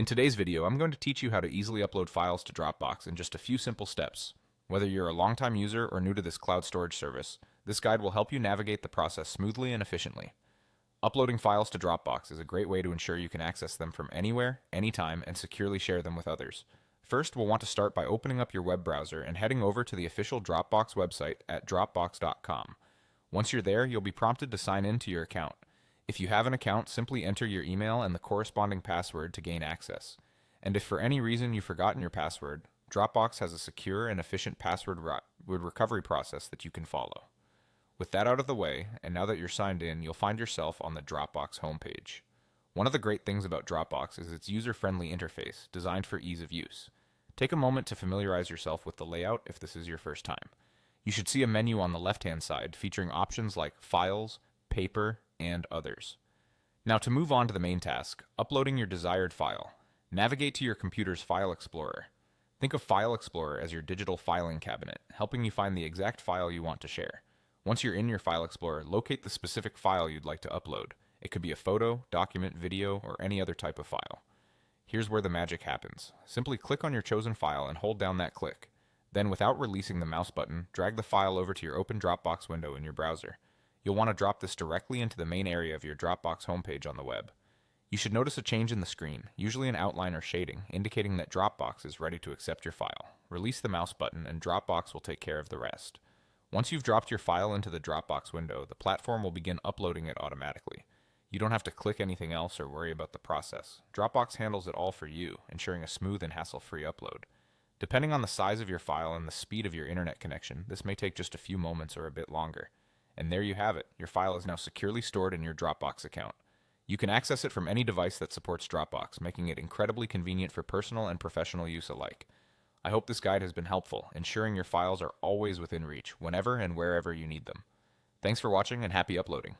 In today's video, I'm going to teach you how to easily upload files to Dropbox in just a few simple steps. Whether you're a longtime user or new to this cloud storage service, this guide will help you navigate the process smoothly and efficiently. Uploading files to Dropbox is a great way to ensure you can access them from anywhere, anytime, and securely share them with others. First, we'll want to start by opening up your web browser and heading over to the official Dropbox website at dropbox.com. Once you're there, you'll be prompted to sign in to your account. If you have an account, simply enter your email and the corresponding password to gain access. And if for any reason you've forgotten your password, Dropbox has a secure and efficient password recovery process that you can follow. With that out of the way, and now that you're signed in, you'll find yourself on the Dropbox homepage. One of the great things about Dropbox is its user-friendly interface, designed for ease of use. Take a moment to familiarize yourself with the layout if this is your first time. You should see a menu on the left-hand side featuring options like Files, Paper, and Others. Now to move on to the main task, uploading your desired file. Navigate to your computer's File Explorer. Think of File Explorer as your digital filing cabinet, helping you find the exact file you want to share. Once you're in your File Explorer, locate the specific file you'd like to upload. It could be a photo, document, video, or any other type of file. Here's where the magic happens. Simply click on your chosen file and hold down that click. Then, without releasing the mouse button, drag the file over to your open Dropbox window in your browser. You'll want to drop this directly into the main area of your Dropbox homepage on the web. You should notice a change in the screen, usually an outline or shading, indicating that Dropbox is ready to accept your file. Release the mouse button and Dropbox will take care of the rest. Once you've dropped your file into the Dropbox window, the platform will begin uploading it automatically. You don't have to click anything else or worry about the process. Dropbox handles it all for you, ensuring a smooth and hassle-free upload. Depending on the size of your file and the speed of your internet connection, this may take just a few moments or a bit longer. And there you have it. Your file is now securely stored in your Dropbox account. You can access it from any device that supports Dropbox, making it incredibly convenient for personal and professional use alike. I hope this guide has been helpful, ensuring your files are always within reach, whenever and wherever you need them. Thanks for watching and happy uploading.